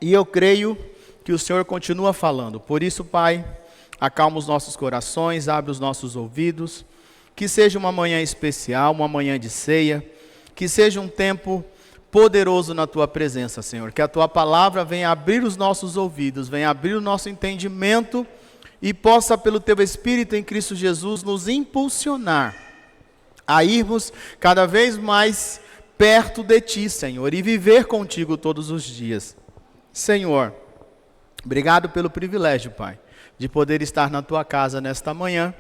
E eu creio que o Senhor continua falando. Por isso, Pai, acalma os nossos corações, abre os nossos ouvidos. Que seja uma manhã especial, uma manhã de ceia. Que seja um tempo poderoso na Tua presença, Senhor. Que a Tua palavra venha abrir os nossos ouvidos, venha abrir o nosso entendimento e possa, pelo Teu Espírito em Cristo Jesus, nos impulsionar a irmos cada vez mais perto de Ti, Senhor, e viver contigo todos os dias. Senhor, obrigado pelo privilégio, Pai, de poder estar na Tua casa nesta manhã.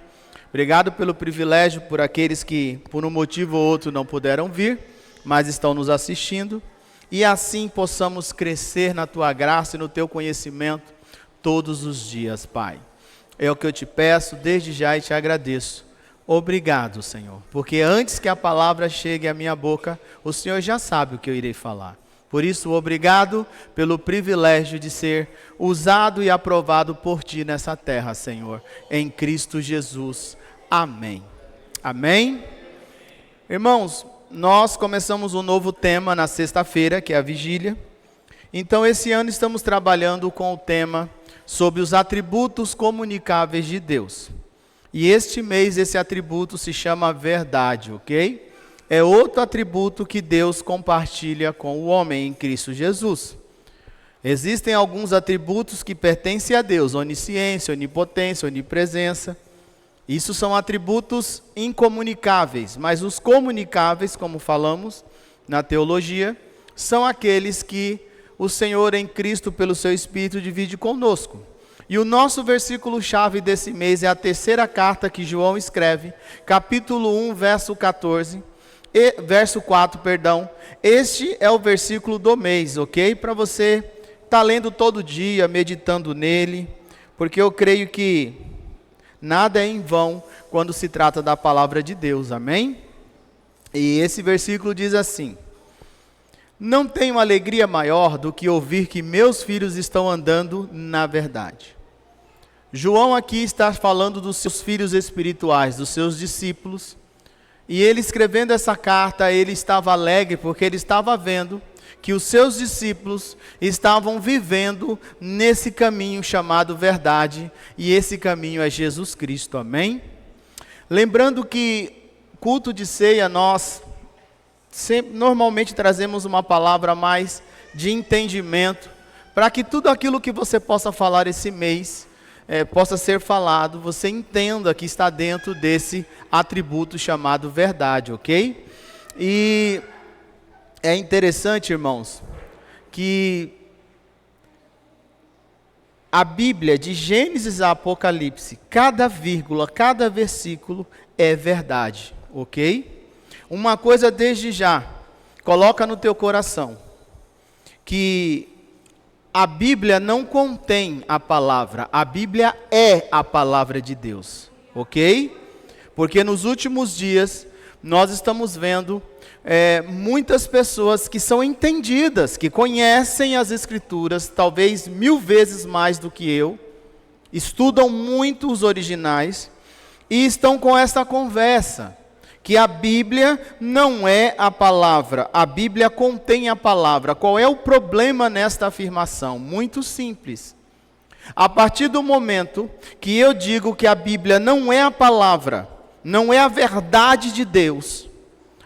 Obrigado pelo privilégio por aqueles que, por um motivo ou outro, não puderam vir, mas estão nos assistindo. E assim possamos crescer na Tua graça e no Teu conhecimento todos os dias, Pai. É o que eu te peço desde já e te agradeço. Obrigado, Senhor, porque antes que a palavra chegue à minha boca, o Senhor já sabe o que eu irei falar. Por isso, obrigado pelo privilégio de ser usado e aprovado por Ti nessa terra, Senhor, em Cristo Jesus. Amém. Amém? Irmãos, nós começamos um novo tema na sexta-feira, que é a vigília. Então, esse ano estamos trabalhando com o tema sobre os atributos comunicáveis de Deus. E este mês esse atributo se chama verdade, ok? É outro atributo que Deus compartilha com o homem em Cristo Jesus. Existem alguns atributos que pertencem a Deus: onisciência, onipotência, onipresença. Isso são atributos incomunicáveis, mas os comunicáveis, como falamos na teologia, são aqueles que o Senhor em Cristo, pelo seu Espírito, divide conosco. E o nosso versículo-chave desse mês é a terceira carta que João escreve, capítulo 1, verso 4, perdão. Este é o versículo do mês, ok? Para você estar lendo todo dia, meditando nele, porque eu creio que nada é em vão quando se trata da palavra de Deus, amém? E esse versículo diz assim: não tenho alegria maior do que ouvir que meus filhos estão andando na verdade. João aqui está falando dos seus filhos espirituais, dos seus discípulos. E ele escrevendo essa carta, ele estava alegre porque ele estava vendo que os seus discípulos estavam vivendo nesse caminho chamado verdade. E esse caminho é Jesus Cristo, amém? Lembrando que culto de ceia nós normalmente trazemos uma palavra mais de entendimento, para que tudo aquilo que você possa falar esse mês, possa ser falado, você entenda que está dentro desse atributo chamado verdade, ok? E é interessante, irmãos, que a Bíblia, de Gênesis a Apocalipse, cada vírgula, cada versículo é verdade, ok? Uma coisa desde já, coloca no teu coração, que a Bíblia não contém a palavra, a Bíblia é a palavra de Deus, ok? Porque nos últimos dias, nós estamos vendo muitas pessoas que são entendidas, que conhecem as Escrituras, talvez 1000 vezes mais do que eu, estudam muito os originais, e estão com essa conversa, que a Bíblia não é a palavra, a Bíblia contém a palavra. Qual é o problema nesta afirmação? Muito simples. A partir do momento que eu digo que a Bíblia não é a palavra, não é a verdade de Deus,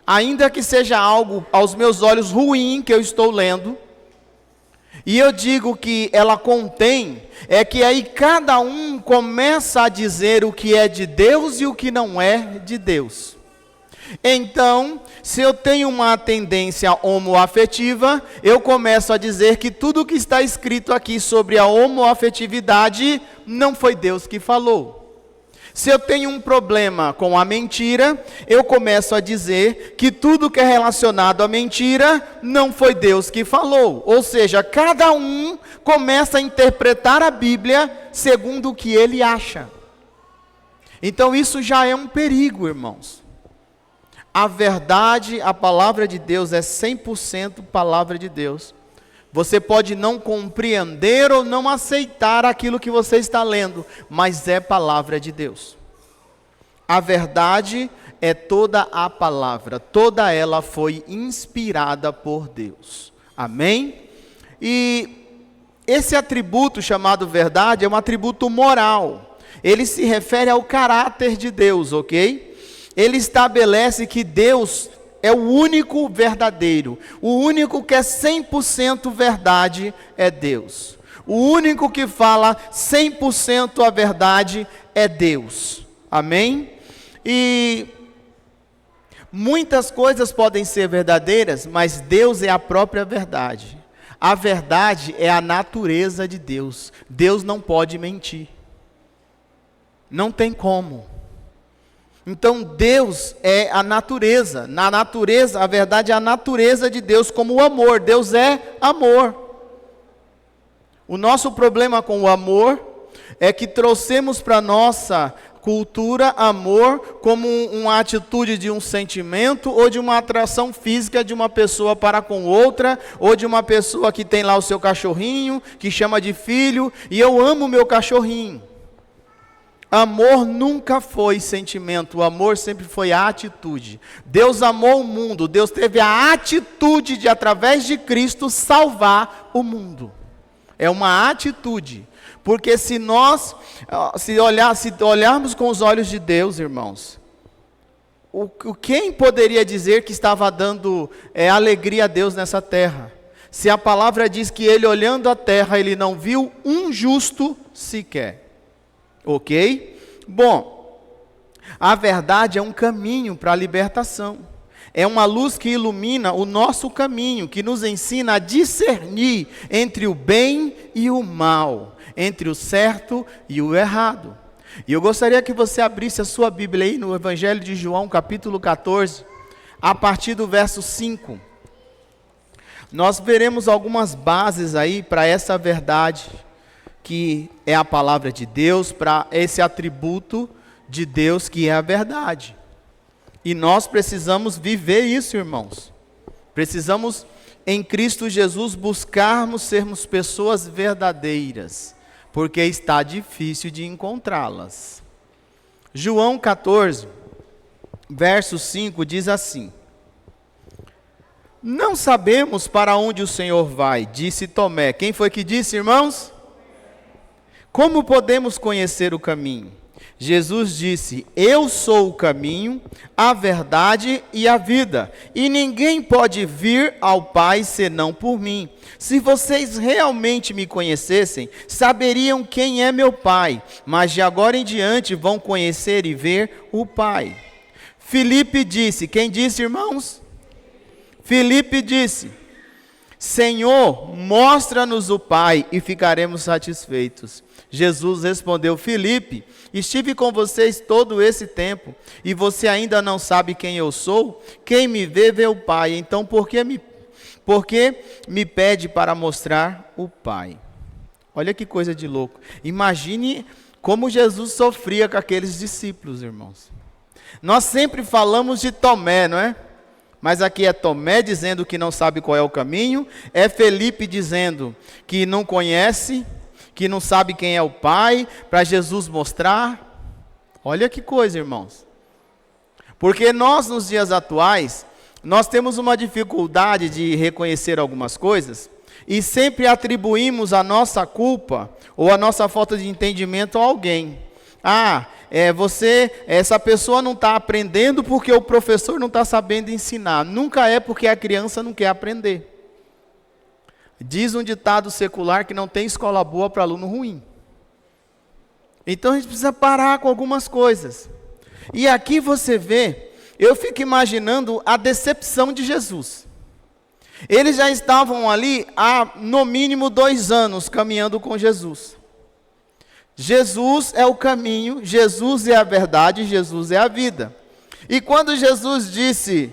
ainda que seja algo aos meus olhos ruim que eu estou lendo, e eu digo que ela contém, é que aí cada um começa a dizer o que é de Deus e o que não é de Deus. Então, se eu tenho uma tendência homoafetiva, eu começo a dizer que tudo que está escrito aqui sobre a homoafetividade não foi Deus que falou. Se eu tenho um problema com a mentira, eu começo a dizer que tudo que é relacionado à mentira não foi Deus que falou. Ou seja, cada um começa a interpretar a Bíblia segundo o que ele acha. Então isso já é um perigo, irmãos. A verdade, a palavra de Deus é 100% palavra de Deus. Você pode não compreender ou não aceitar aquilo que você está lendo, mas é palavra de Deus. A verdade é toda a palavra, toda ela foi inspirada por Deus. Amém? E Esse atributo chamado verdade é um atributo moral. Ele se refere ao caráter de Deus, ok? Ele estabelece que Deus é o único verdadeiro. O único que é 100% verdade é Deus. O único que fala 100% a verdade é Deus. Amém? E muitas coisas podem ser verdadeiras, mas Deus é a própria verdade. A verdade é a natureza de Deus. Deus não pode mentir. Não tem como. Então Deus é a natureza. Na natureza, a verdade é a natureza de Deus, como o amor. Deus é amor. O nosso problema com o amor é que trouxemos para a nossa cultura amor como uma atitude de um sentimento ou de uma atração física de uma pessoa para com outra, ou de uma pessoa que tem lá o seu cachorrinho, que chama de filho, e eu amo meu cachorrinho. Amor nunca foi sentimento, o amor sempre foi a atitude. Deus amou o mundo, Deus teve a atitude de, através de Cristo, salvar o mundo. É uma atitude. Porque se nós, se olharmos com os olhos de Deus, irmãos, quem poderia dizer que estava dando alegria a Deus nessa terra? Se a palavra diz que ele, olhando a terra, ele não viu um justo sequer. Ok? Bom, a verdade é um caminho para a libertação. É uma luz que ilumina o nosso caminho, que nos ensina a discernir entre o bem e o mal, entre o certo e o errado. E eu gostaria que você abrisse a sua Bíblia aí no Evangelho de João, capítulo 14, a partir do verso 5. Nós veremos algumas bases aí para essa verdade, que é a palavra de Deus, para esse atributo de Deus que é a verdade. E nós precisamos viver isso, irmãos. Precisamos, em Cristo Jesus, buscarmos sermos pessoas verdadeiras, porque está difícil de encontrá-las. João 14, verso 5 diz assim: não sabemos para onde o Senhor vai, disse Tomé. Quem foi que disse, irmãos? Como podemos conhecer o caminho? Jesus disse: eu sou o caminho, a verdade e a vida, e ninguém pode vir ao Pai senão por mim. Se vocês realmente me conhecessem, saberiam quem é meu Pai, mas de agora em diante vão conhecer e ver o Pai. Filipe disse, quem disse, irmãos? Filipe disse: Senhor, mostra-nos o Pai e ficaremos satisfeitos. Jesus respondeu: Filipe, estive com vocês todo esse tempo e você ainda não sabe quem eu sou? Quem me vê, vê o Pai. Então por que me pede para mostrar o Pai? Olha que coisa de louco. Imagine como Jesus sofria com aqueles discípulos, irmãos. Nós sempre falamos de Tomé, não é? Mas aqui é Tomé dizendo que não sabe qual é o caminho, é Felipe dizendo que não conhece, que não sabe quem é o Pai, para Jesus mostrar. Olha que coisa, irmãos. Porque nós, nos dias atuais, nós temos uma dificuldade de reconhecer algumas coisas e sempre atribuímos a nossa culpa ou a nossa falta de entendimento a alguém. Essa pessoa não está aprendendo porque o professor não está sabendo ensinar. Nunca é porque a criança não quer aprender. Diz um ditado secular que não tem escola boa para aluno ruim. Então a gente precisa parar com algumas coisas. E aqui você vê, eu fico imaginando a decepção de Jesus. Eles já estavam ali há no mínimo 2 anos caminhando com Jesus. Jesus é o caminho, Jesus é a verdade, Jesus é a vida. E quando Jesus disse: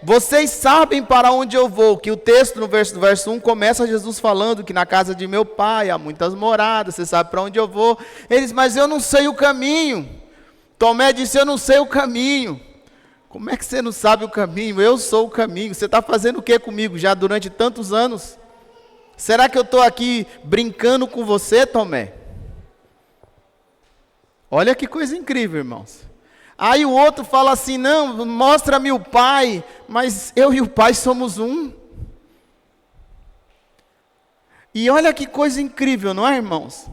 vocês sabem para onde eu vou, que o texto no verso 1 começa Jesus falando que na casa de meu pai há muitas moradas, você sabe para onde eu vou. Eles: mas eu não sei o caminho. Tomé disse: eu não sei o caminho. Como é que você não sabe o caminho? Eu sou o caminho. Você está fazendo o que comigo já durante tantos anos? Será que eu estou aqui brincando com você, Tomé? Olha que coisa incrível, irmãos. Aí o outro fala assim: não, mostra-me o Pai, mas eu e o Pai somos um. E olha que coisa incrível, não é, irmãos?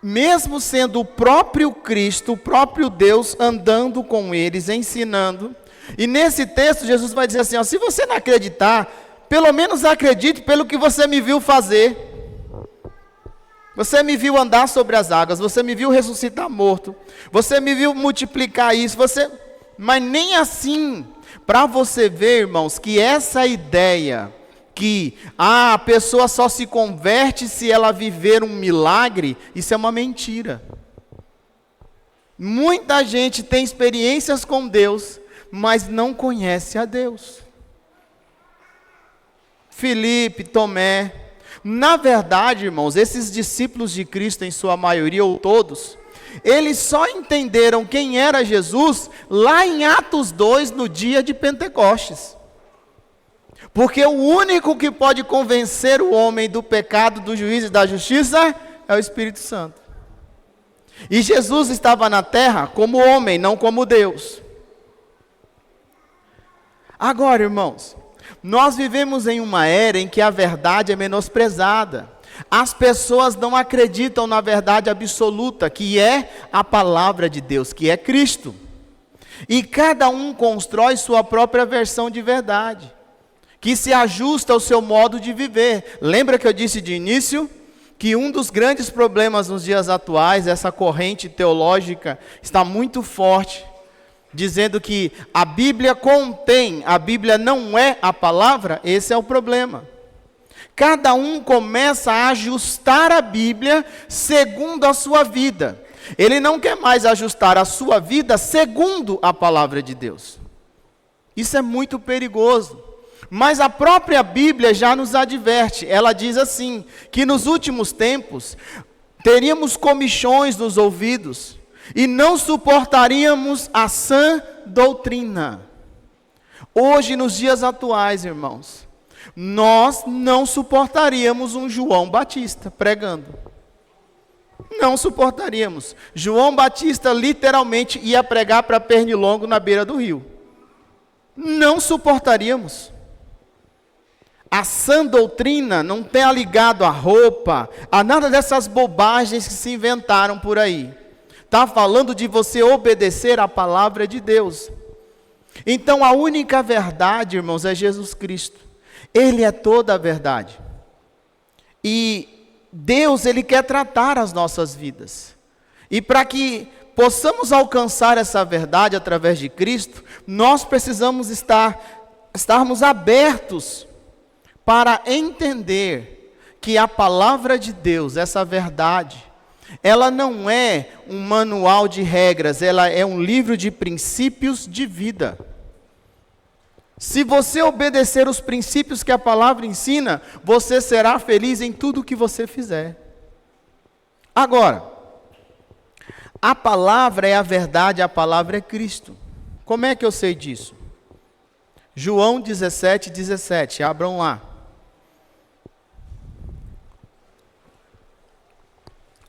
Mesmo sendo o próprio Cristo, o próprio Deus, andando com eles, ensinando. E nesse texto, Jesus vai dizer assim, ó, se você não acreditar, pelo menos acredite pelo que você me viu fazer. Você me viu andar sobre as águas, você me viu ressuscitar morto, você me viu multiplicar isso, mas nem assim, para você ver, irmãos, que essa ideia que a pessoa só se converte se ela viver um milagre, isso é uma mentira. Muita gente tem experiências com Deus, mas não conhece a Deus. Filipe, Tomé, na verdade, irmãos, esses discípulos de Cristo, em sua maioria ou todos, eles só entenderam quem era Jesus lá em Atos 2, no dia de Pentecostes. Porque o único que pode convencer o homem do pecado, do juízo e da justiça é o Espírito Santo. E Jesus estava na terra como homem, não como Deus. Agora, irmãos, nós vivemos em uma era em que a verdade é menosprezada. As pessoas não acreditam na verdade absoluta, que é a palavra de Deus, que é Cristo. E cada um constrói sua própria versão de verdade, que se ajusta ao seu modo de viver. Lembra que eu disse de início que um dos grandes problemas nos dias atuais, essa corrente teológica está muito forte, dizendo que a Bíblia contém, a Bíblia não é a palavra? Esse é o problema. Cada um começa a ajustar a Bíblia segundo a sua vida. Ele não quer mais ajustar a sua vida segundo a palavra de Deus. Isso é muito perigoso. Mas a própria Bíblia já nos adverte. Ela diz assim, que nos últimos tempos teríamos comichões nos ouvidos e não suportaríamos a sã doutrina. Hoje, nos dias atuais, irmãos, nós não suportaríamos um João Batista pregando. Não suportaríamos. João Batista literalmente ia pregar para Pernilongo na beira do rio. Não suportaríamos. A sã doutrina não está ligado à roupa, a nada dessas bobagens que se inventaram por aí. Está falando de você obedecer à palavra de Deus. Então a única verdade, irmãos, é Jesus Cristo. Ele é toda a verdade. E Deus, Ele quer tratar as nossas vidas. E para que possamos alcançar essa verdade através de Cristo, nós precisamos estarmos abertos para entender que a palavra de Deus, essa verdade, ela não é um manual de regras, ela é um livro de princípios de vida. Se você obedecer os princípios que a palavra ensina, você será feliz em tudo que você fizer. Agora, a palavra é a verdade, a palavra é Cristo. Como é que eu sei disso? João 17:17, abram lá.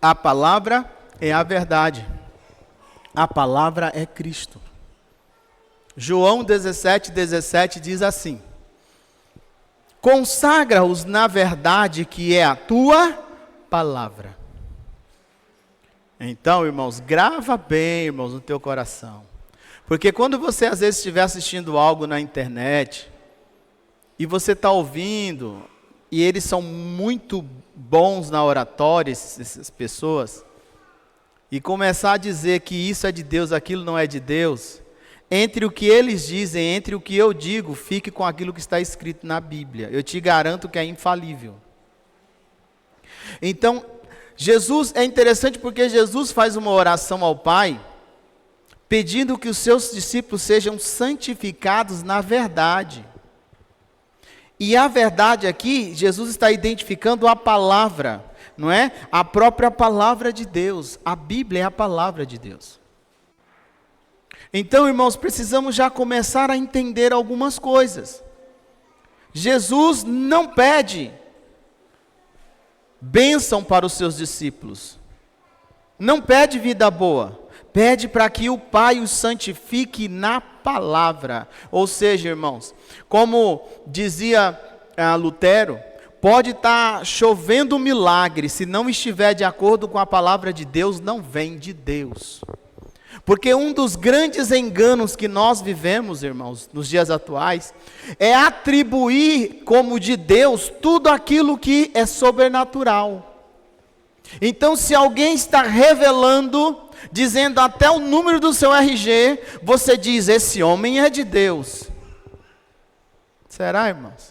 A palavra é a verdade. A palavra é Cristo. João 17:17 diz assim: consagra-os na verdade que é a tua palavra. Então, irmãos, grava bem, irmãos, no teu coração. Porque quando você às vezes estiver assistindo algo na internet, e você está ouvindo, e eles são muito bons na oratória, essas pessoas, e começar a dizer que isso é de Deus, aquilo não é de Deus, entre o que eles dizem, entre o que eu digo, fique com aquilo que está escrito na Bíblia. Eu te garanto que é infalível. Então, Jesus, é interessante porque Jesus faz uma oração ao Pai, pedindo que os seus discípulos sejam santificados na verdade. E a verdade aqui, Jesus está identificando a palavra, não é? A própria palavra de Deus. A Bíblia é a palavra de Deus. Então, irmãos, precisamos já começar a entender algumas coisas. Jesus não pede bênção para os seus discípulos. Não pede vida boa. Pede para que o Pai os santifique na palavra. Ou seja, irmãos, como dizia Lutero, pode estar chovendo milagre, se não estiver de acordo com a palavra de Deus, não vem de Deus. Porque um dos grandes enganos que nós vivemos, irmãos, nos dias atuais, é atribuir como de Deus tudo aquilo que é sobrenatural. Então, se alguém está revelando, dizendo até o número do seu RG, você diz, esse homem é de Deus. Será, irmãos?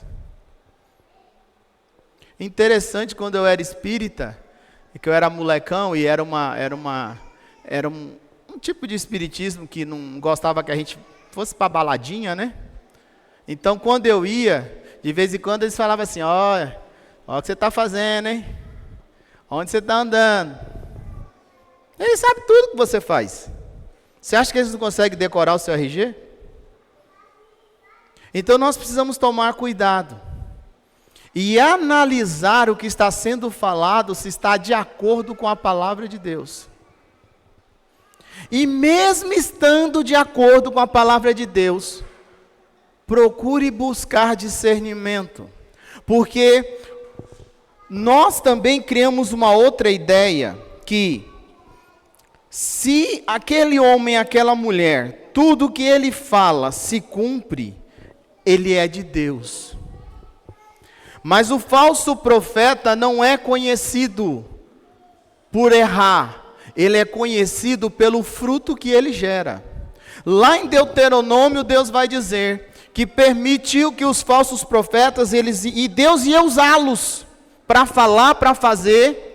Interessante, quando eu era espírita, que eu era molecão e era um tipo de espiritismo que não gostava que a gente fosse para baladinha, né? Então, quando eu ia, de vez em quando eles falavam assim, olha o que você está fazendo, hein? Onde você está andando? Eles sabem tudo que você faz. Você acha que eles não conseguem decorar o seu RG? Então, nós precisamos tomar cuidado e analisar o que está sendo falado, se está de acordo com a palavra de Deus. E mesmo estando de acordo com a palavra de Deus, procure buscar discernimento, porque nós também criamos uma outra ideia, que se aquele homem, aquela mulher, tudo que ele fala se cumpre, ele é de Deus. Mas o falso profeta não é conhecido por errar, ele é conhecido pelo fruto que ele gera. Lá em Deuteronômio, Deus vai dizer que permitiu que os falsos profetas, e Deus ia usá-los para falar, para fazer,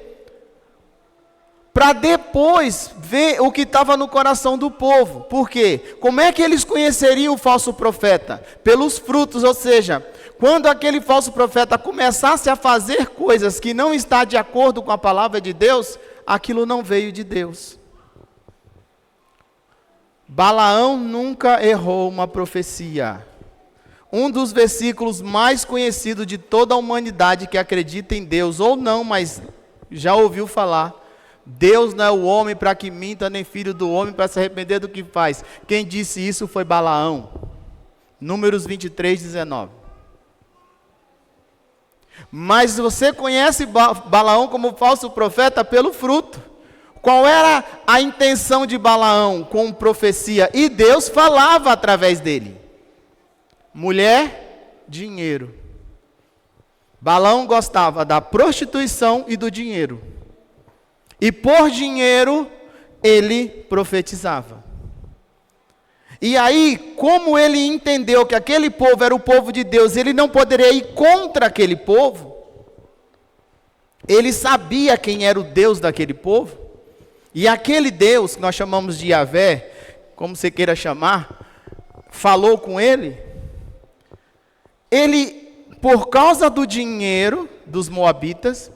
para depois ver o que estava no coração do povo. Por quê? Como é que eles conheceriam o falso profeta? Pelos frutos, ou seja, quando aquele falso profeta começasse a fazer coisas que não está de acordo com a palavra de Deus, aquilo não veio de Deus. Balaão nunca errou uma profecia. Um dos versículos mais conhecidos de toda a humanidade que acredita em Deus, ou não, mas já ouviu falar. Deus não é o homem para que minta, nem filho do homem para se arrepender do que faz. Quem disse isso foi Balaão. Números 23, 19. Mas você conhece Balaão como falso profeta pelo fruto. Qual era a intenção de Balaão com profecia? E Deus falava através dele. Mulher, dinheiro. Balaão gostava da prostituição e do dinheiro. E por dinheiro, ele profetizava. E aí, como ele entendeu que aquele povo era o povo de Deus, ele não poderia ir contra aquele povo. Ele sabia quem era o Deus daquele povo. E aquele Deus, que nós chamamos de Yahvé, como você queira chamar, falou com ele. Ele, por causa do dinheiro dos moabitas,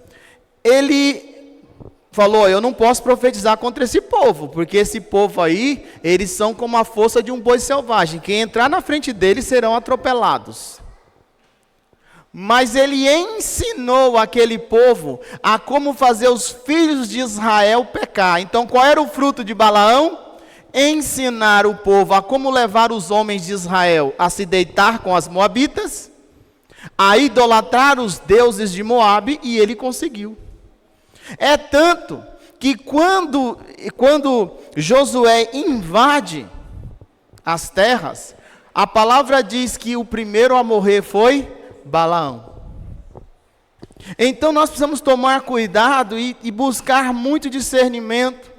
ele falou, eu não posso profetizar contra esse povo, porque esse povo aí, eles são como a força de um boi selvagem, quem entrar na frente deles serão atropelados. Mas ele ensinou aquele povo a como fazer os filhos de Israel pecar. Então qual era o fruto de Balaão? Ensinar o povo a como levar os homens de Israel a se deitar com as moabitas, a idolatrar os deuses de Moabe, e ele conseguiu. É tanto que quando Josué invade as terras, a palavra diz que o primeiro a morrer foi Balaão. Então nós precisamos tomar cuidado e buscar muito discernimento,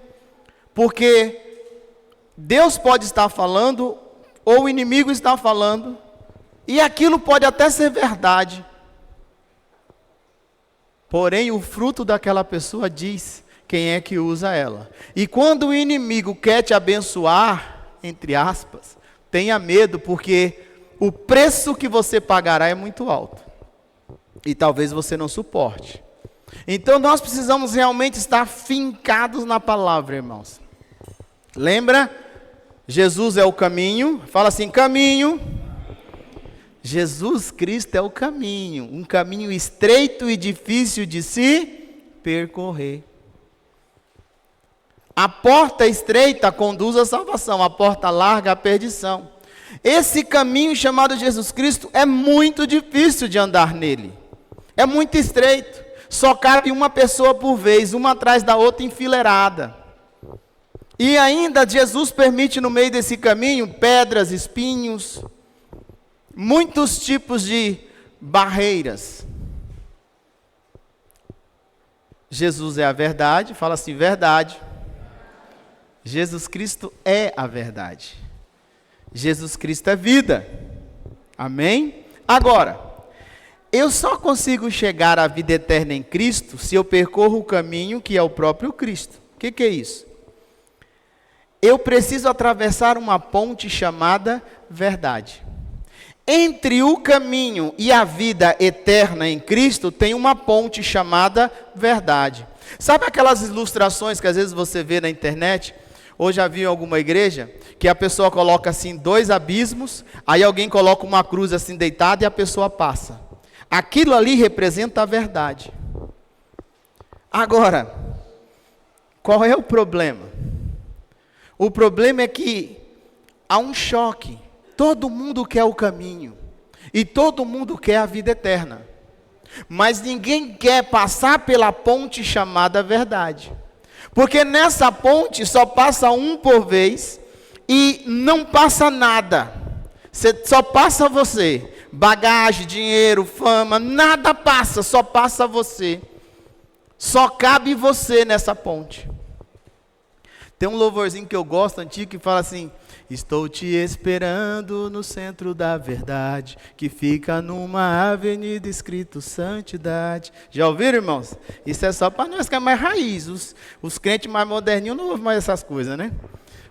porque Deus pode estar falando, ou o inimigo está falando, e aquilo pode até ser verdade. Porém, o fruto daquela pessoa diz quem é que usa ela. E quando o inimigo quer te abençoar, entre aspas, tenha medo, porque o preço que você pagará é muito alto. E talvez você não suporte. Então nós precisamos realmente estar fincados na palavra, irmãos. Lembra? Jesus é o caminho. Fala assim, caminho. Jesus Cristo é o caminho, um caminho estreito e difícil de se percorrer. A porta estreita conduz à salvação, a porta larga à perdição. Esse caminho chamado Jesus Cristo é muito difícil de andar nele. É muito estreito. Só cabe uma pessoa por vez, uma atrás da outra enfileirada. E ainda Jesus permite no meio desse caminho pedras, espinhos, muitos tipos de barreiras. Jesus é a verdade, fala assim, verdade. Jesus Cristo é a verdade. Jesus Cristo é vida. Amém? Agora, eu só consigo chegar à vida eterna em Cristo se eu percorro o caminho que é o próprio Cristo. O que é isso? Eu preciso atravessar uma ponte chamada verdade. Entre o caminho e a vida eterna em Cristo, tem uma ponte chamada verdade. Sabe aquelas ilustrações que às vezes você vê na internet? Ou já viu em alguma igreja, que a pessoa coloca assim 2 abismos, aí alguém coloca uma cruz assim deitada e a pessoa passa. Aquilo ali representa a verdade. Agora, qual é o problema? O problema é que há um choque. Todo mundo quer o caminho. E todo mundo quer a vida eterna. Mas ninguém quer passar pela ponte chamada verdade. Porque nessa ponte só passa um por vez e não passa nada. Só passa você. Bagagem, dinheiro, fama, nada passa, só passa você. Só cabe você nessa ponte. Tem um louvorzinho que eu gosto, antigo, que fala assim: estou te esperando no centro da verdade, que fica numa avenida escrito santidade. Já ouviram, irmãos? Isso é só para nós que é mais raiz. Os crentes mais moderninhos não ouvem mais essas coisas, né?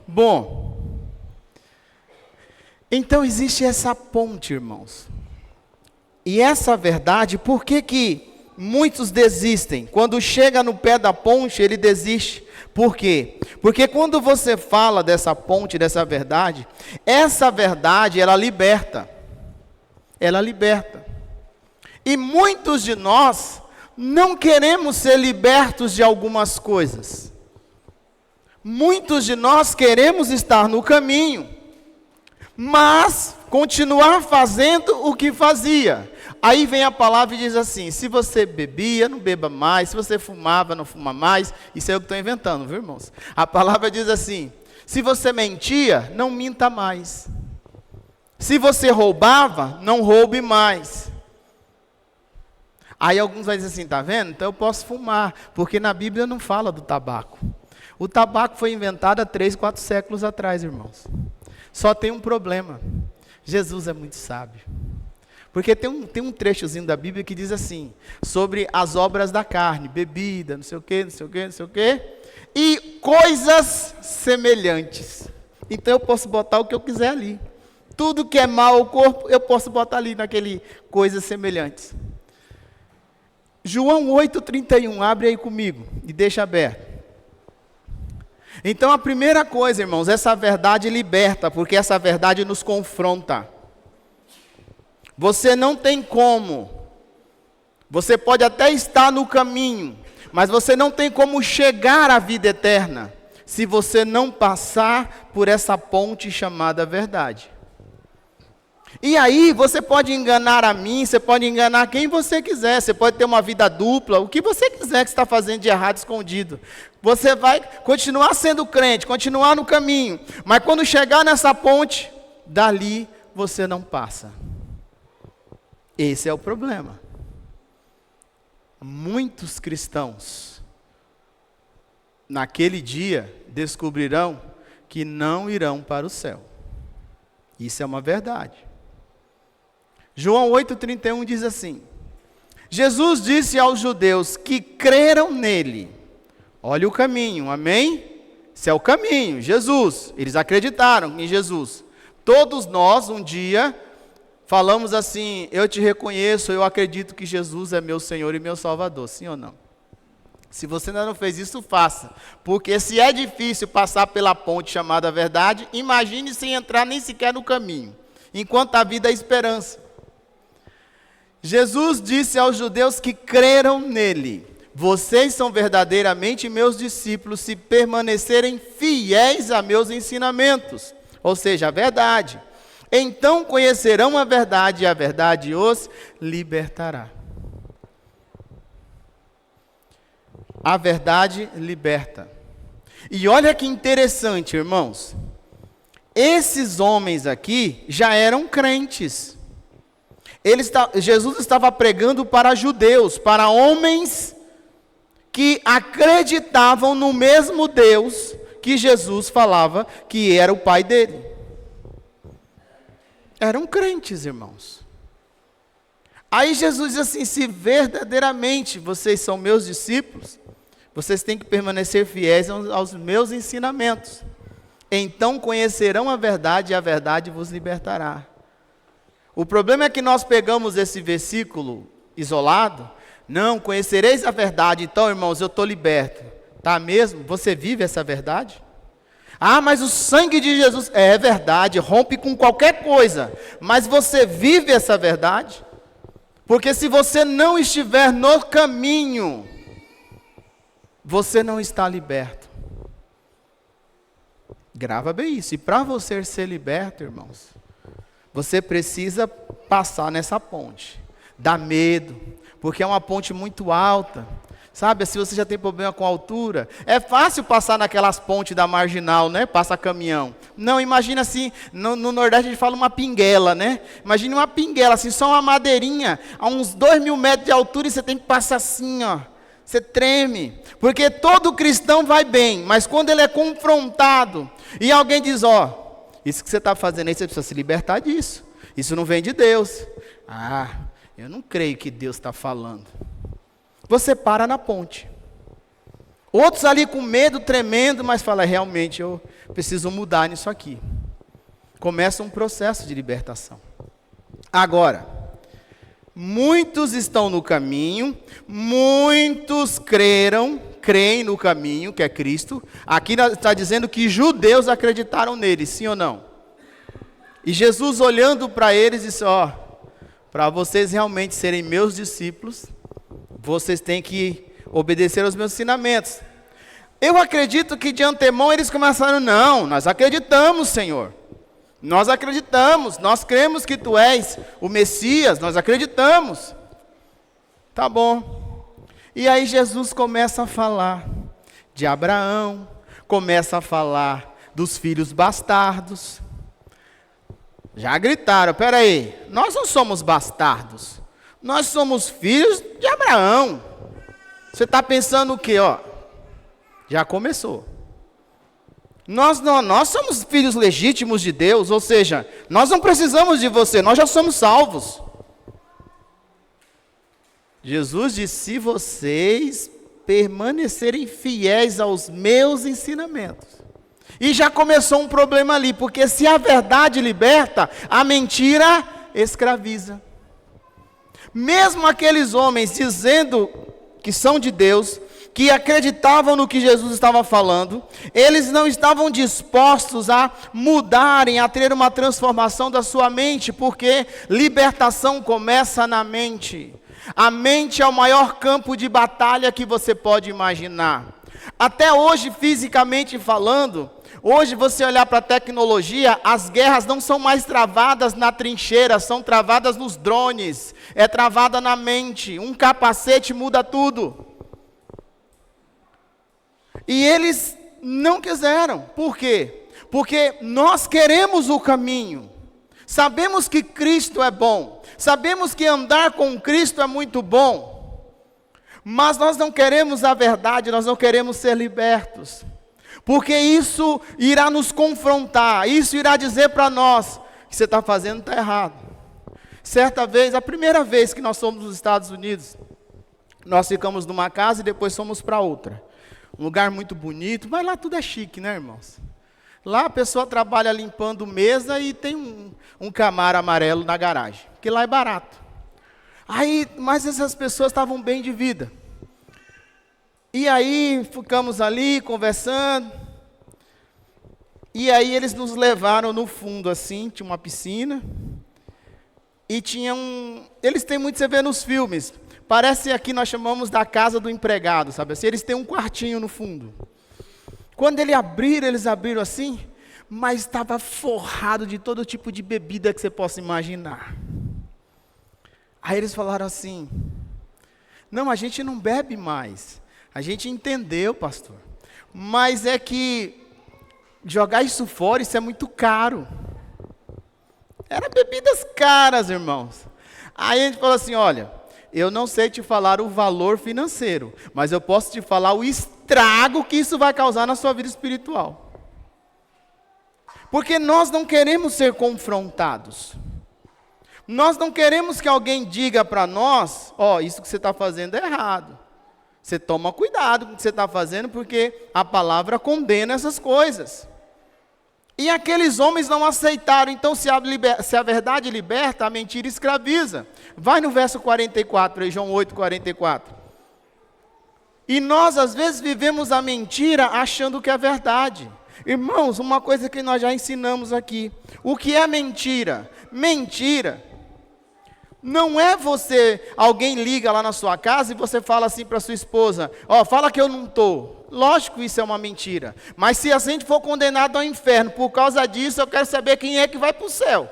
Bom, então existe essa ponte, irmãos. E essa verdade, por que muitos desistem? Quando chega no pé da ponte, ele desiste. Por quê? Porque quando você fala dessa ponte, dessa verdade, essa verdade, ela liberta. Ela liberta. E muitos de nós não queremos ser libertos de algumas coisas. Muitos de nós queremos estar no caminho, mas continuar fazendo o que fazia. Aí vem a palavra e diz assim: se você bebia, não beba mais. Se você fumava, não fuma mais. Isso é eu que estou inventando, viu, irmãos? A palavra diz assim: se você mentia, não minta mais. Se você roubava, não roube mais. Aí alguns vão dizer assim: tá vendo? Então eu posso fumar, porque na Bíblia não fala do tabaco. O tabaco foi inventado há 3, 4 séculos atrás, irmãos. Só tem um problema: Jesus é muito sábio. Porque tem um trechozinho da Bíblia que diz assim, sobre as obras da carne, bebida, não sei o quê, não sei o quê, não sei o quê, e coisas semelhantes. Então eu posso botar o que eu quiser ali. Tudo que é mal ao corpo, eu posso botar ali naquele coisas semelhantes. João 8,31, abre aí comigo e deixa aberto. Então a primeira coisa, irmãos, essa verdade liberta, porque essa verdade nos confronta. Você não tem como. Você pode até estar no caminho, mas você não tem como chegar à vida eterna, se você não passar por essa ponte chamada verdade. E aí você pode enganar a mim, você pode enganar quem você quiser, você pode ter uma vida dupla, o que você quiser que você está fazendo de errado escondido. Você vai continuar sendo crente, continuar no caminho, mas quando chegar nessa ponte, dali você não passa. Esse é o problema. Muitos cristãos, naquele dia, descobrirão que não irão para o céu. Isso é uma verdade. João 8,31 diz assim: Jesus disse aos judeus que creram nele. Olha o caminho, amém? Esse é o caminho, Jesus. Eles acreditaram em Jesus. Todos nós, um dia, falamos assim: eu te reconheço, eu acredito que Jesus é meu Senhor e meu Salvador. Sim ou não? Se você ainda não fez isso, faça. Porque se é difícil passar pela ponte chamada verdade, imagine sem entrar nem sequer no caminho. Enquanto a vida é esperança. Jesus disse aos judeus que creram nele: vocês são verdadeiramente meus discípulos se permanecerem fiéis a meus ensinamentos. Ou seja, a verdade. Então conhecerão a verdade e a verdade os libertará. A verdade liberta. E olha que interessante, irmãos. Esses homens aqui já eram crentes. Jesus estava pregando para judeus, para homens que acreditavam no mesmo Deus que Jesus falava que era o Pai dele. Eram crentes, irmãos. Aí Jesus diz assim: se verdadeiramente vocês são meus discípulos, vocês têm que permanecer fiéis aos meus ensinamentos. Então conhecerão a verdade e a verdade vos libertará. O problema é que nós pegamos esse versículo isolado. Não, conhecereis a verdade, então, irmãos, eu estou liberto. Tá mesmo? Você vive essa verdade? Ah, mas o sangue de Jesus é verdade, rompe com qualquer coisa. Mas você vive essa verdade? Porque se você não estiver no caminho, você não está liberto. Grava bem isso. E para você ser liberto, irmãos, você precisa passar nessa ponte. Dá medo, porque é uma ponte muito alta. Sabe, se você já tem problema com altura, é fácil passar naquelas pontes da marginal, né? Passa caminhão. Não, imagina assim, no Nordeste a gente fala uma pinguela, né? Imagine uma pinguela, assim, só uma madeirinha, a uns 2.000 metros de altura e você tem que passar assim, ó. Você treme, porque todo cristão vai bem, mas quando ele é confrontado, e alguém diz, ó, isso que você está fazendo aí, você precisa se libertar disso. Isso não vem de Deus. Ah, eu não creio que Deus está falando. Você para na ponte. Outros ali com medo, tremendo, mas fala, realmente eu preciso mudar nisso aqui. Começa um processo de libertação. Agora, muitos estão no caminho, muitos creem no caminho, que é Cristo. Aqui está dizendo que judeus acreditaram nele, sim ou não? E Jesus olhando para eles disse, ó, para vocês realmente serem meus discípulos, vocês têm que obedecer aos meus ensinamentos. Eu acredito que de antemão eles começaram, não, nós acreditamos, Senhor. Nós acreditamos, nós cremos que Tu és o Messias, nós acreditamos. Tá bom. E aí Jesus começa a falar de Abraão, começa a falar dos filhos bastardos. Já gritaram, peraí, nós não somos bastardos, nós somos filhos de Abraão. Você está pensando o quê, ó? Já começou. Nós somos filhos legítimos de Deus, ou seja, nós não precisamos de você, nós já somos salvos. Jesus disse, se vocês permanecerem fiéis aos meus ensinamentos. E já começou um problema ali, porque se a verdade liberta, a mentira escraviza. Mesmo aqueles homens dizendo que são de Deus, que acreditavam no que Jesus estava falando, eles não estavam dispostos a mudarem, a ter uma transformação da sua mente, porque libertação começa na mente. A mente é o maior campo de batalha que você pode imaginar. Até hoje, fisicamente falando, hoje você olhar para a tecnologia, as guerras não são mais travadas na trincheira, são travadas nos drones, é travada na mente, um capacete muda tudo. E eles não quiseram, por quê? Porque nós queremos o caminho, sabemos que Cristo é bom, sabemos que andar com Cristo é muito bom, mas nós não queremos a verdade, nós não queremos ser libertos. Porque isso irá nos confrontar, isso irá dizer para nós, que você está fazendo está errado. Certa vez, a primeira vez que nós fomos nos Estados Unidos, nós ficamos numa casa e depois fomos para outra. Um lugar muito bonito, mas lá tudo é chique, né, irmãos? Lá a pessoa trabalha limpando mesa e tem um Camaro amarelo na garagem, porque lá é barato. Aí, mas essas pessoas estavam bem de vida. E aí, ficamos ali, conversando. E aí, eles nos levaram no fundo, assim, tinha uma piscina. E tinha eles têm muito, você vê nos filmes. Parece aqui, nós chamamos da casa do empregado, sabe assim? Eles têm um quartinho no fundo. Quando eles abriram assim, mas estava forrado de todo tipo de bebida que você possa imaginar. Aí eles falaram assim, não, a gente não bebe mais. A gente entendeu, pastor. Mas é que jogar isso fora, isso é muito caro. Era bebidas caras, irmãos. Aí a gente falou assim, olha, eu não sei te falar o valor financeiro, mas eu posso te falar o estrago que isso vai causar na sua vida espiritual. Porque nós não queremos ser confrontados. Nós não queremos que alguém diga para nós, ó, isso que você está fazendo é errado. Você toma cuidado com o que você está fazendo, porque a palavra condena essas coisas. E aqueles homens não aceitaram. Então, se a verdade liberta, a mentira escraviza. Vai no verso 44, aí, João 8, 44. E nós, às vezes, vivemos a mentira achando que é verdade. Irmãos, uma coisa que nós já ensinamos aqui. O que é mentira? Mentira não é alguém liga lá na sua casa e você fala assim para sua esposa, ó, fala que eu não estou. Lógico que isso é uma mentira. Mas se a gente for condenado ao inferno por causa disso, eu quero saber quem é que vai para o céu.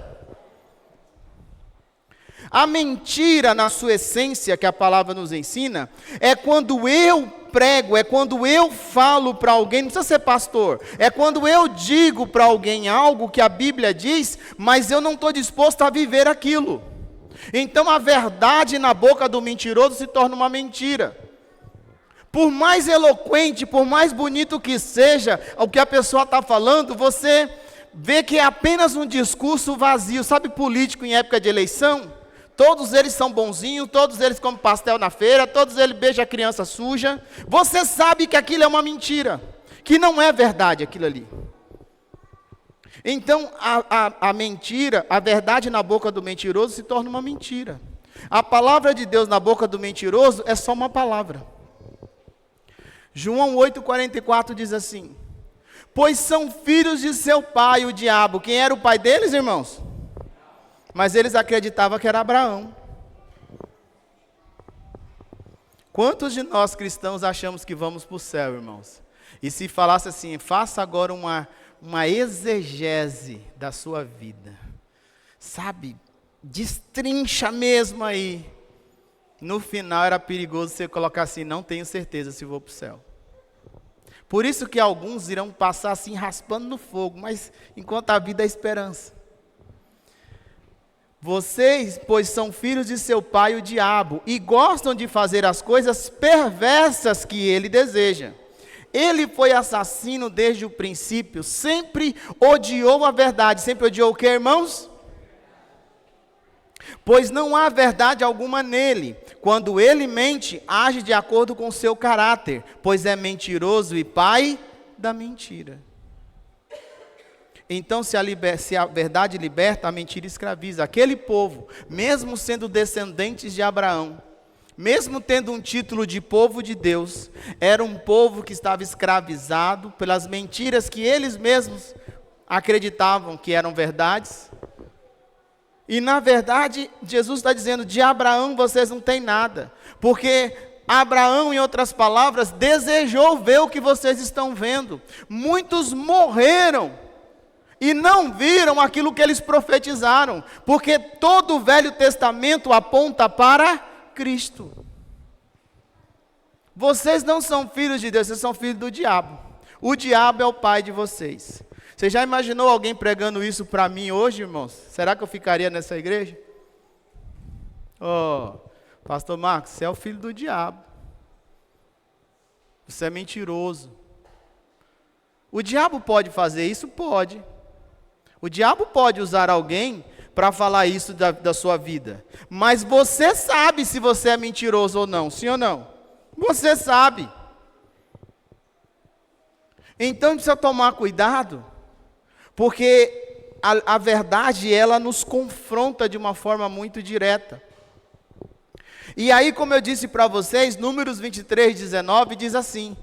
A mentira, na sua essência, que a palavra nos ensina, é quando eu prego, é quando eu falo para alguém, não precisa ser pastor, é quando eu digo para alguém algo que a Bíblia diz, mas eu não estou disposto a viver aquilo. Então a verdade na boca do mentiroso se torna uma mentira. Por mais eloquente, por mais bonito que seja o que a pessoa está falando, você vê que é apenas um discurso vazio. Sabe político em época de eleição? Todos eles são bonzinhos, todos eles comem pastel na feira, todos eles beijam a criança suja. Você sabe que aquilo é uma mentira, que não é verdade aquilo ali. Então, a mentira, a verdade na boca do mentiroso se torna uma mentira. A palavra de Deus na boca do mentiroso é só uma palavra. João 8,44 diz assim, pois são filhos de seu pai, o diabo. Quem era o pai deles, irmãos? Mas eles acreditavam que era Abraão. Quantos de nós cristãos achamos que vamos para o céu, irmãos? E se falasse assim, faça agora uma exegese da sua vida, sabe, destrincha mesmo aí, no final era perigoso você colocar assim, não tenho certeza se vou para o céu. Por isso que alguns irão passar assim, raspando no fogo, mas enquanto a vida é esperança. Vocês, pois são filhos de seu pai o diabo, e gostam de fazer as coisas perversas que ele deseja. Ele foi assassino desde o princípio, sempre odiou a verdade. Sempre odiou o que, irmãos? Pois não há verdade alguma nele. Quando ele mente, age de acordo com o seu caráter, pois é mentiroso e pai da mentira. Então, se a verdade liberta, a mentira escraviza. Aquele povo, mesmo sendo descendentes de Abraão, mesmo tendo um título de povo de Deus, era um povo que estava escravizado pelas mentiras que eles mesmos acreditavam que eram verdades. E na verdade, Jesus está dizendo, de Abraão vocês não têm nada, porque Abraão, em outras palavras, desejou ver o que vocês estão vendo. Muitos morreram e não viram aquilo que eles profetizaram, porque todo o Velho Testamento aponta para Cristo. Vocês não são filhos de Deus, vocês são filhos do diabo. O diabo é o pai de vocês. Você já imaginou alguém pregando isso para mim hoje, irmãos? Será que eu ficaria nessa igreja? Pastor Marcos, você é o filho do diabo. Você é mentiroso. O diabo pode fazer isso? Pode. O diabo pode usar alguém para falar isso da sua vida. Mas você sabe se você é mentiroso ou não, sim ou não? Você sabe. Então precisa tomar cuidado, porque a verdade, ela nos confronta de uma forma muito direta. E aí, como eu disse para vocês, Números 23:19 diz assim,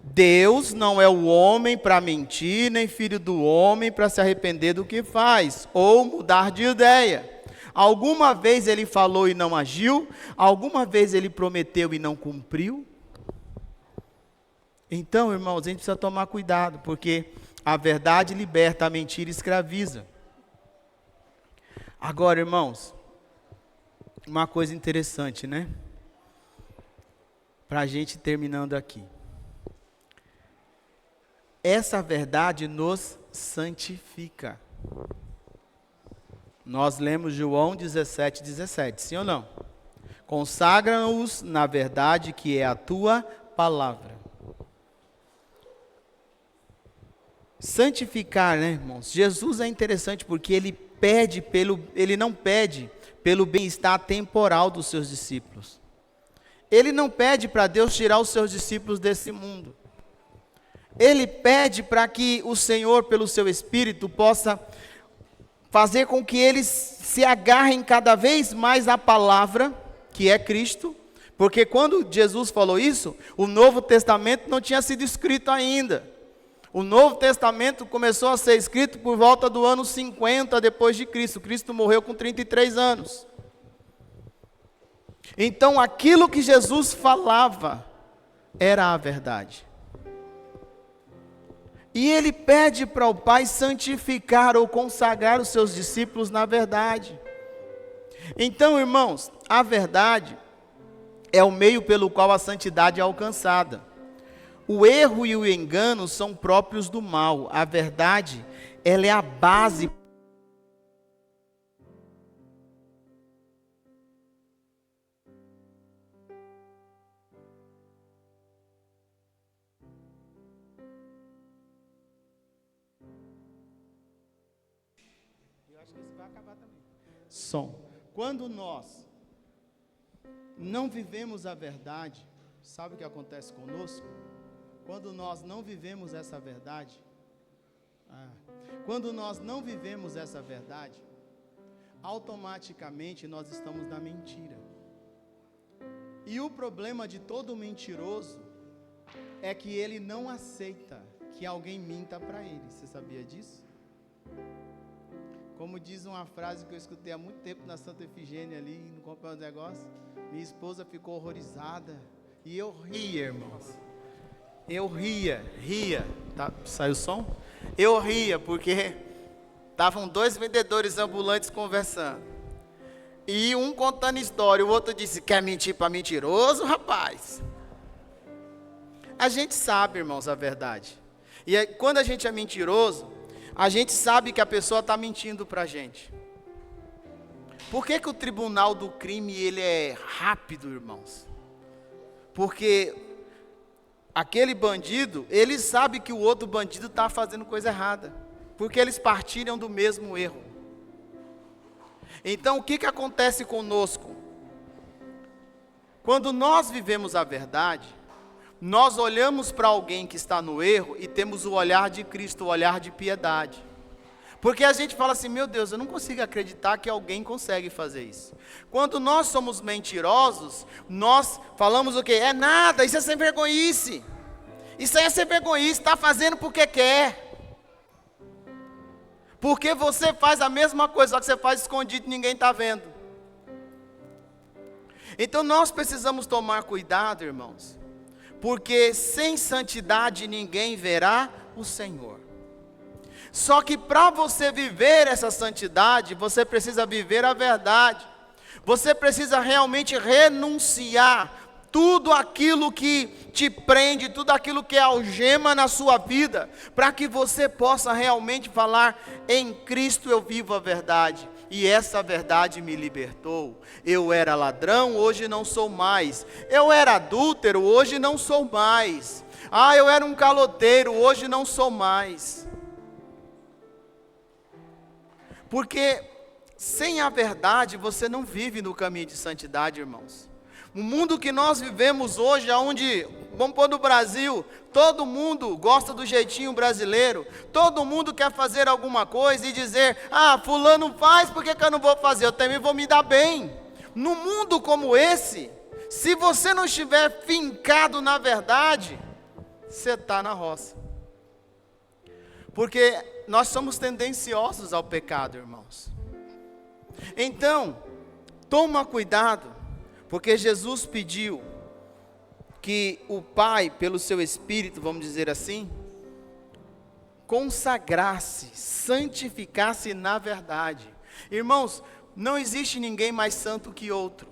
Deus não é o homem para mentir, nem filho do homem para se arrepender do que faz, ou mudar de ideia. Alguma vez ele falou e não agiu? Alguma vez ele prometeu e não cumpriu? Então, irmãos, a gente precisa tomar cuidado, porque a verdade liberta, a mentira escraviza. Agora, irmãos, uma coisa interessante, né? para a gente terminando aqui. Essa verdade nos santifica. Nós lemos João 17:17, sim ou não? Consagra-os na verdade que é a tua palavra. Santificar, né, irmãos? Jesus é interessante porque ele não pede pelo bem-estar temporal dos seus discípulos. Ele não pede para Deus tirar os seus discípulos desse mundo. Ele pede para que o Senhor, pelo seu Espírito, possa fazer com que eles se agarrem cada vez mais à palavra, que é Cristo, porque quando Jesus falou isso, o Novo Testamento não tinha sido escrito ainda. O Novo Testamento começou a ser escrito por volta do ano 50 depois de Cristo. Cristo morreu com 33 anos. Então, aquilo que Jesus falava era a verdade. E ele pede para o Pai santificar ou consagrar os seus discípulos na verdade. Então, irmãos, a verdade é o meio pelo qual a santidade é alcançada. O erro e o engano são próprios do mal. A verdade, ela é a base. Eu acho que isso vai acabar também. Som. Quando nós não vivemos a verdade, sabe o que acontece conosco? Quando nós não vivemos essa verdade, automaticamente nós estamos na mentira. E o problema de todo mentiroso é que ele não aceita que alguém minta para ele. Você sabia disso? Como diz uma frase que eu escutei há muito tempo na Santa Efigênia ali, no comprar um negócio, minha esposa ficou horrorizada, e eu ria, irmãos. Eu ria, tá, saiu o som? Eu ria, porque estavam dois vendedores ambulantes conversando, e um contando história, o outro disse, quer mentir para mentiroso, rapaz? A gente sabe, irmãos, a verdade, e aí, quando a gente é mentiroso, a gente sabe que a pessoa está mentindo para a gente. Por que o tribunal do crime ele é rápido, irmãos? Porque aquele bandido, ele sabe que o outro bandido está fazendo coisa errada, porque eles partilham do mesmo erro. Então, o que acontece conosco? Quando nós vivemos a verdade, nós olhamos para alguém que está no erro e temos o olhar de Cristo, o olhar de piedade. Porque a gente fala assim, meu Deus, eu não consigo acreditar que alguém consegue fazer isso. Quando nós somos mentirosos, nós falamos o quê? É nada, isso é sem vergonhice. Isso aí é sem vergonhice, está fazendo porque quer. Porque você faz a mesma coisa, só que você faz escondido e ninguém está vendo. Então nós precisamos tomar cuidado, irmãos. Porque sem santidade ninguém verá o Senhor. Só que para você viver essa santidade, você precisa viver a verdade. Você precisa realmente renunciar tudo aquilo que te prende, tudo aquilo que é algema na sua vida, para que você possa realmente falar, em Cristo eu vivo a verdade. E essa verdade me libertou. Eu era ladrão, hoje não sou mais. Eu era adúltero, hoje não sou mais. Eu era um caloteiro, hoje não sou mais. Porque sem a verdade você não vive no caminho de santidade, irmãos. O mundo que nós vivemos hoje, onde, vamos pôr no Brasil, todo mundo gosta do jeitinho brasileiro, todo mundo quer fazer alguma coisa e dizer, fulano faz, por que eu não vou fazer? Eu também vou me dar bem. No mundo como esse, se você não estiver fincado na verdade, você está na roça. Porque nós somos tendenciosos ao pecado, irmãos. Então, toma cuidado. Porque Jesus pediu que o Pai, pelo seu Espírito, vamos dizer assim, consagrasse, santificasse na verdade. Irmãos, não existe ninguém mais santo que outro.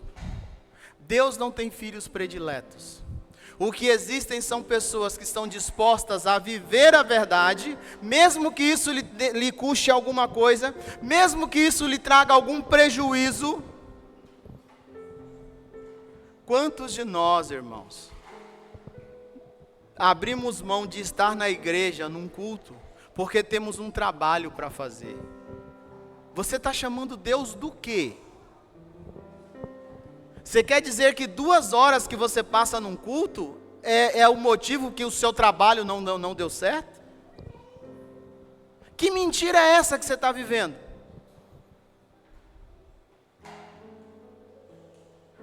Deus não tem filhos prediletos. O que existem são pessoas que estão dispostas a viver a verdade, mesmo que isso lhe custe alguma coisa, mesmo que isso lhe traga algum prejuízo. Quantos de nós, irmãos, abrimos mão de estar na igreja, num culto, porque temos um trabalho para fazer? Você está chamando Deus do quê? Você quer dizer que 2 horas que você passa num culto é o motivo que o seu trabalho não deu certo? Que mentira é essa que você está vivendo?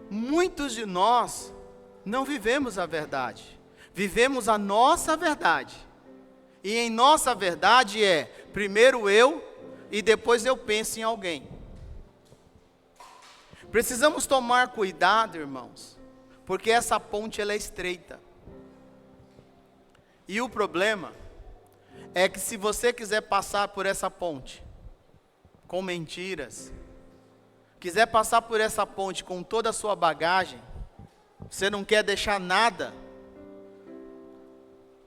Muitos de nós não vivemos a verdade, vivemos a nossa verdade. E em nossa verdade primeiro eu e depois eu penso em alguém. Precisamos tomar cuidado, irmãos, porque essa ponte ela é estreita. E o problema é que se você quiser passar por essa ponte com mentiras, quiser passar por essa ponte com toda a sua bagagem, você não quer deixar nada,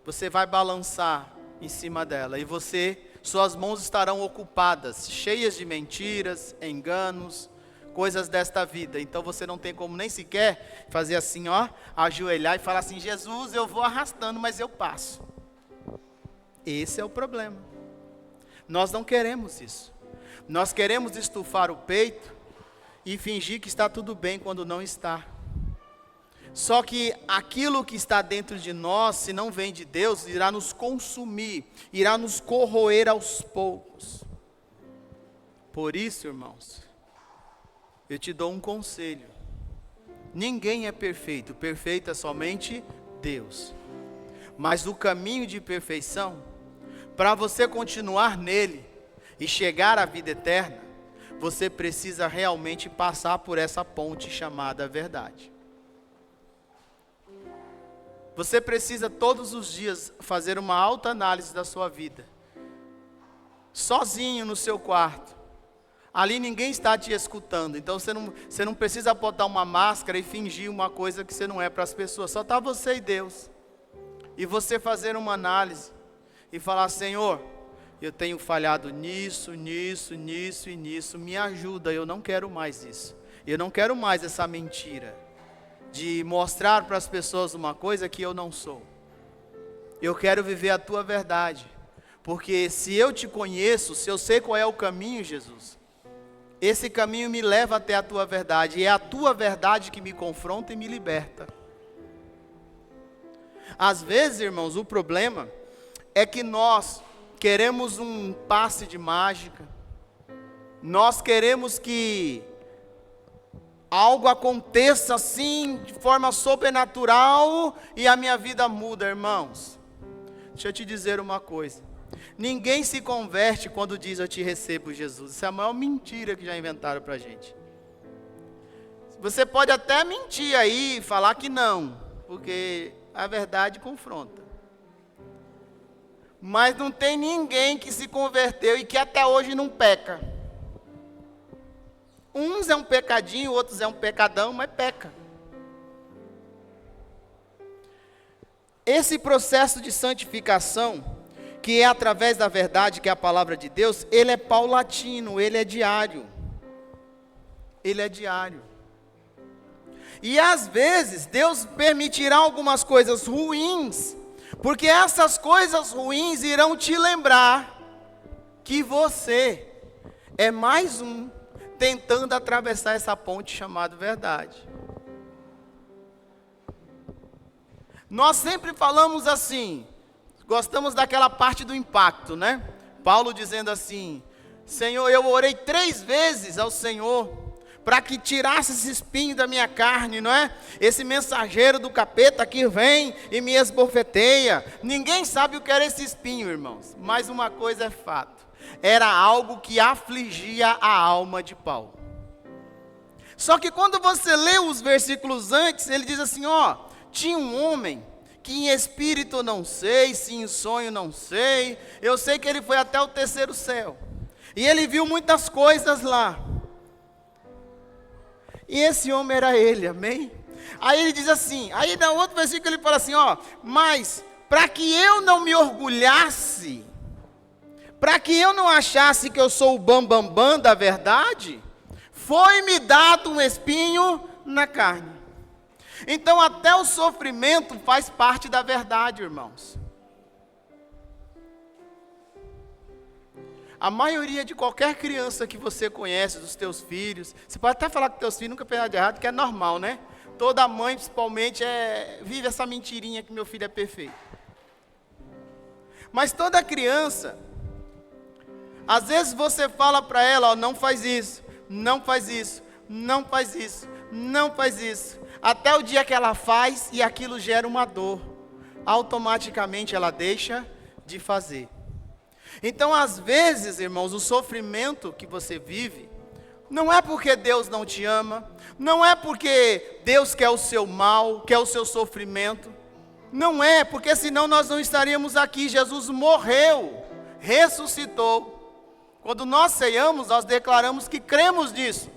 você vai balançar em cima dela e suas mãos estarão ocupadas, cheias de mentiras, enganos, coisas desta vida. Então você não tem como nem sequer fazer assim, ajoelhar e falar assim: Jesus, eu vou arrastando, mas eu passo. Esse é o problema. Nós não queremos isso. Nós queremos estufar o peito e fingir que está tudo bem quando não está. Só que aquilo que está dentro de nós, se não vem de Deus, irá nos consumir, irá nos corroer aos poucos. Por isso, irmãos, eu te dou um conselho. Ninguém é perfeito, perfeito é somente Deus. Mas o caminho de perfeição, para você continuar nele e chegar à vida eterna, você precisa realmente passar por essa ponte chamada verdade. Você precisa todos os dias fazer uma autoanálise da sua vida, sozinho no seu quarto. Ali ninguém está te escutando, então você não precisa botar uma máscara e fingir uma coisa que você não é para as pessoas. Só está você e Deus. E você fazer uma análise e falar: Senhor, eu tenho falhado nisso, nisso, nisso e nisso, me ajuda, eu não quero mais isso. Eu não quero mais essa mentira de mostrar para as pessoas uma coisa que eu não sou. Eu quero viver a tua verdade, porque se eu te conheço, se eu sei qual é o caminho, Jesus, esse caminho me leva até a tua verdade, e é a tua verdade que me confronta e me liberta. Às vezes, irmãos, o problema é que nós queremos um passe de mágica, nós queremos que algo aconteça assim, de forma sobrenatural, e a minha vida muda, irmãos. Deixa eu te dizer uma coisa: ninguém se converte quando diz eu te recebo, Jesus. Isso é a maior mentira que já inventaram para a gente. Você pode até mentir aí, falar que não, porque a verdade confronta. Mas não tem ninguém que se converteu e que até hoje não peca. Uns é um pecadinho, outros é um pecadão, mas peca. Esse processo de santificação, que é através da verdade, que é a palavra de Deus, ele é paulatino, ele é diário. Ele é diário. E às vezes, Deus permitirá algumas coisas ruins, porque essas coisas ruins irão te lembrar que você é mais um tentando atravessar essa ponte chamada verdade. Nós sempre falamos assim, gostamos daquela parte do impacto, né? Paulo dizendo assim: Senhor, eu orei 3 vezes ao Senhor para que tirasse esse espinho da minha carne, não é? Esse mensageiro do capeta que vem e me esbofeteia. Ninguém sabe o que era esse espinho, irmãos, mas uma coisa é fato: era algo que afligia a alma de Paulo. Só que quando você lê os versículos antes, ele diz assim, tinha um homem que em espírito não sei, se em sonho não sei, eu sei que ele foi até o 3º céu, e ele viu muitas coisas lá, e esse homem era ele, amém? Aí ele diz assim, aí no outro versículo ele fala assim, ó, mas para que eu não me orgulhasse, para que eu não achasse que eu sou o bambambam da verdade, foi-me dado um espinho na carne. Então até o sofrimento faz parte da verdade, irmãos. A maioria de qualquer criança que você conhece, dos teus filhos, você pode até falar que teus filhos nunca fez nada de errado, que é normal, né? Toda mãe, principalmente, vive essa mentirinha que meu filho é perfeito. Mas toda criança, às vezes você fala para ela, ó, não faz isso, não faz isso, não faz isso, não faz isso. Até o dia que ela faz e aquilo gera uma dor. Automaticamente ela deixa de fazer. Então, às vezes, irmãos, o sofrimento que você vive, não é porque Deus não te ama, não é porque Deus quer o seu mal, quer o seu sofrimento, não é, porque senão nós não estaríamos aqui. Jesus morreu, ressuscitou. Quando nós ceiamos, nós declaramos que cremos nisso.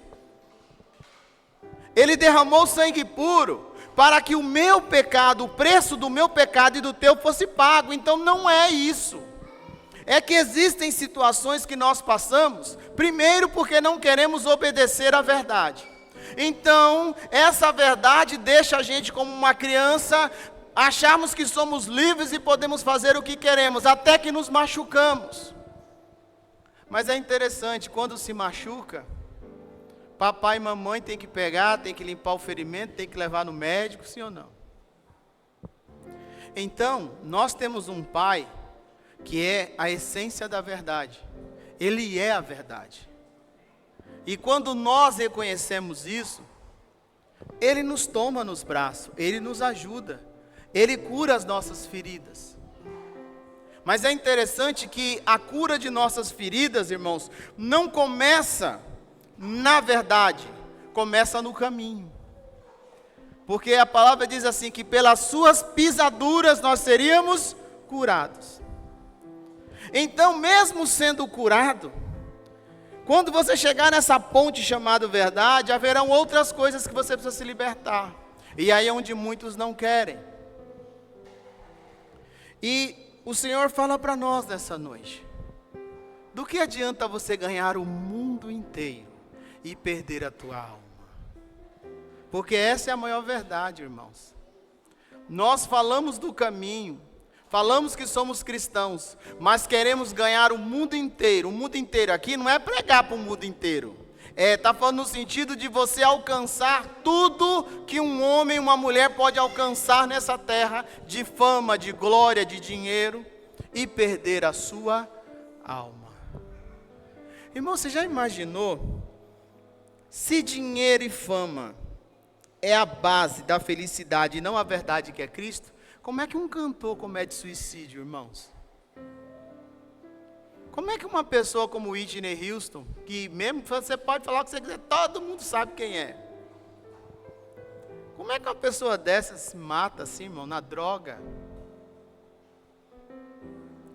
Ele derramou sangue puro, para que o meu pecado, o preço do meu pecado e do teu fosse pago. Então não é isso. É que existem situações que nós passamos, primeiro porque não queremos obedecer à verdade. Então, essa verdade deixa a gente como uma criança, acharmos que somos livres e podemos fazer o que queremos, até que nos machucamos. Mas é interessante, quando se machuca, papai e mamãe tem que pegar, tem que limpar o ferimento, tem que levar no médico, sim ou não? Então, nós temos um pai que é a essência da verdade. Ele é a verdade. E quando nós reconhecemos isso, Ele nos toma nos braços, Ele nos ajuda, Ele cura as nossas feridas. Mas é interessante que a cura de nossas feridas, irmãos, não começa na verdade, começa no caminho. Porque a palavra diz assim, que pelas suas pisaduras nós seríamos curados. Então, mesmo sendo curado, quando você chegar nessa ponte chamada verdade, haverão outras coisas que você precisa se libertar. E aí é onde muitos não querem. E o Senhor fala para nós nessa noite: do que adianta você ganhar o mundo inteiro e perder a tua alma? Porque essa é a maior verdade, irmãos. Nós falamos do caminho, falamos que somos cristãos, mas queremos ganhar o mundo inteiro. O mundo inteiro aqui não é pregar para o mundo inteiro. Está falando no sentido de você alcançar tudo que um homem e uma mulher pode alcançar nessa terra, de fama, de glória, de dinheiro, e perder a sua alma. Irmão, você já imaginou, se dinheiro e fama é a base da felicidade e não a verdade que é Cristo, como é que um cantor comete suicídio, irmãos? Como é que uma pessoa como Whitney Houston, que mesmo você pode falar o que você quiser, todo mundo sabe quem é. Como é que uma pessoa dessa se mata assim, irmão, na droga?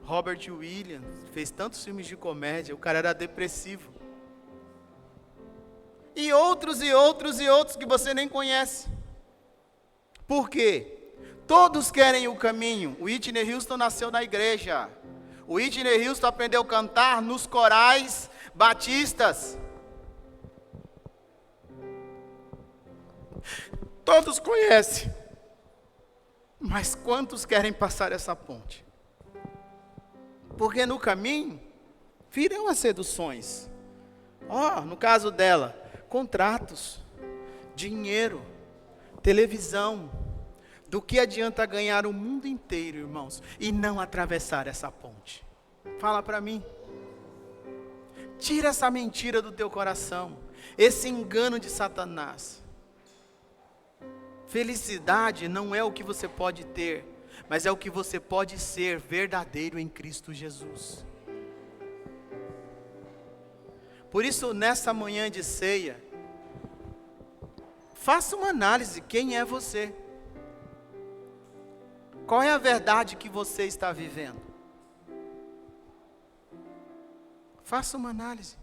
Robert Williams fez tantos filmes de comédia, o cara era depressivo. E outros que você nem conhece. Por quê? Todos querem o caminho. O Whitney Houston nasceu na igreja. O Whitney Houston aprendeu a cantar nos corais batistas. Todos conhecem. Mas quantos querem passar essa ponte? Porque no caminho virão as seduções. No caso dela, contratos, dinheiro, televisão. Do que adianta ganhar o mundo inteiro, irmãos, e não atravessar essa ponte? Fala para mim. Tira essa mentira do teu coração, esse engano de Satanás. Felicidade não é o que você pode ter, mas é o que você pode ser verdadeiro em Cristo Jesus. Por isso, nessa manhã de ceia, faça uma análise, quem é você? Qual é a verdade que você está vivendo? Faça uma análise.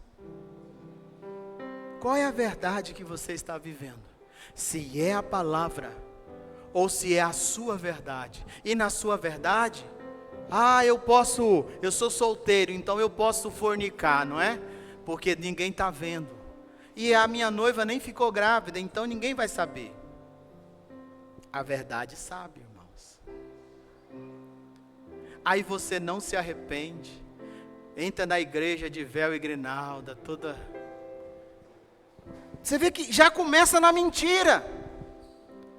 Qual é a verdade que você está vivendo? se é a palavra ou se é a sua verdade. E na sua verdade, eu sou solteiro, então eu posso fornicar, não é? Porque ninguém está vendo. E a minha noiva nem ficou grávida, então ninguém vai saber. A verdade sabe, irmãos. Aí você não se arrepende, entra na igreja de véu e grinalda, toda... Você vê que já começa na mentira.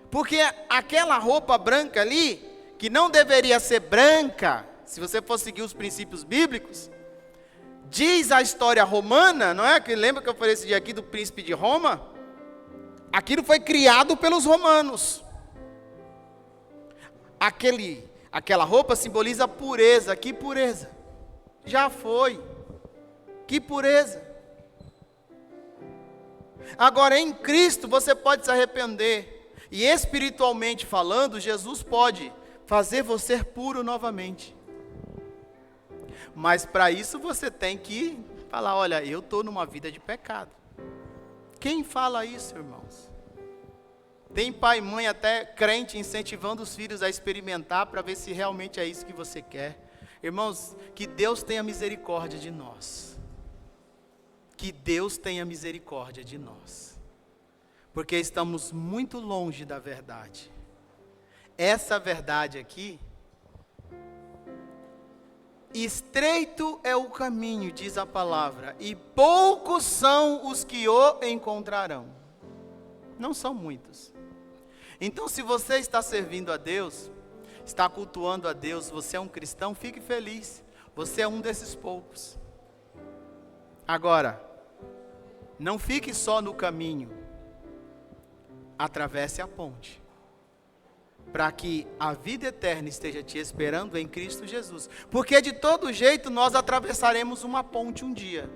Porque aquela roupa branca ali, que não deveria ser branca, se você for seguir os princípios bíblicos, diz a história romana, não é? Que lembra que eu falei esse dia aqui do príncipe de Roma? Aquilo foi criado pelos romanos. Aquela roupa simboliza pureza. Que pureza? Já foi. Que pureza? Agora em Cristo você pode se arrepender. E espiritualmente falando, Jesus pode fazer você puro novamente. Mas para isso você tem que falar, olha, eu estou numa vida de pecado. Quem fala isso, irmãos? Tem pai e mãe até crente incentivando os filhos a experimentar para ver se realmente é isso que você quer. Irmãos, que Deus tenha misericórdia de nós. Que Deus tenha misericórdia de nós. Porque estamos muito longe da verdade. Essa verdade aqui, estreito é o caminho, diz a palavra, e poucos são os que o encontrarão. Não são muitos. Então, se você está servindo a Deus, está cultuando a Deus, você é um cristão, fique feliz. Você é um desses poucos. Agora, não fique só no caminho. Atravesse a ponte, para que a vida eterna esteja te esperando em Cristo Jesus, porque de todo jeito nós atravessaremos uma ponte um dia.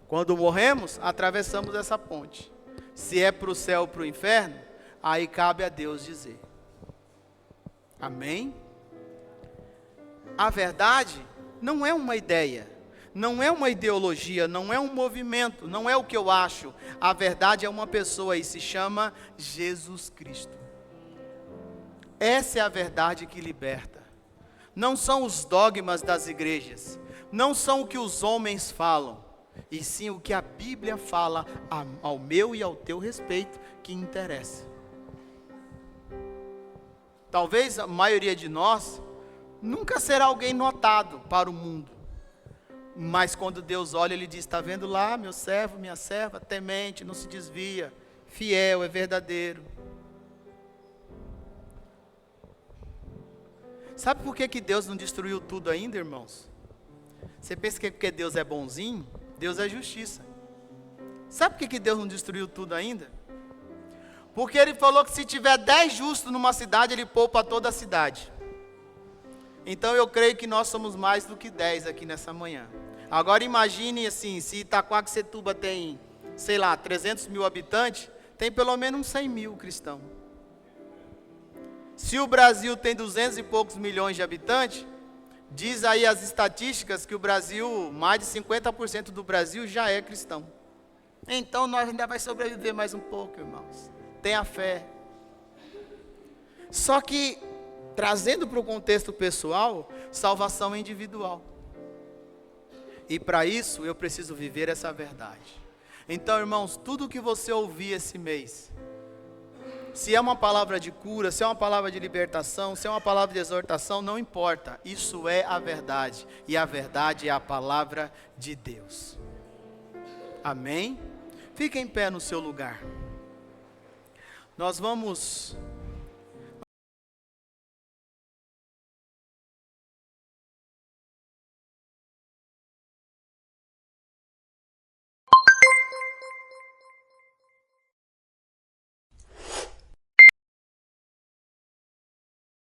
Quando morremos, atravessamos essa ponte. Se é para o céu ou para o inferno, aí cabe a Deus dizer. Amém? A verdade não é uma ideia. Não é uma ideologia, não é um movimento, não é o que eu acho. A verdade é uma pessoa e se chama Jesus Cristo. Essa é a verdade que liberta. Não são os dogmas das igrejas, não são o que os homens falam, e sim o que a Bíblia fala ao meu e ao teu respeito que interessa. Talvez a maioria de nós nunca será alguém notado para o mundo. Mas quando Deus olha, Ele diz, está vendo lá, meu servo, minha serva, temente, não se desvia, fiel, é verdadeiro. Sabe por que Deus não destruiu tudo ainda, irmãos? Você pensa que porque Deus é bonzinho? Deus é justiça. Sabe por que Deus não destruiu tudo ainda? Porque Ele falou que se tiver 10 justos numa cidade, Ele poupa toda a cidade. Então eu creio que nós somos mais do que 10 aqui nessa manhã. Agora imagine assim, se Itaquaquecetuba tem, 300 mil habitantes, tem pelo menos uns 100 mil cristãos. Se o Brasil tem 200 e poucos milhões de habitantes, diz aí as estatísticas que o Brasil, mais de 50% do Brasil já é cristão. Então nós ainda vai sobreviver mais um pouco, irmãos. Tenha fé. Só que, trazendo para o contexto pessoal, salvação é individual. E para isso eu preciso viver essa verdade. Então, irmãos, tudo que você ouvir esse mês, se é uma palavra de cura, se é uma palavra de libertação, se é uma palavra de exortação, não importa. Isso é a verdade. E a verdade é a palavra de Deus. Amém? Fique em pé no seu lugar. Nós vamos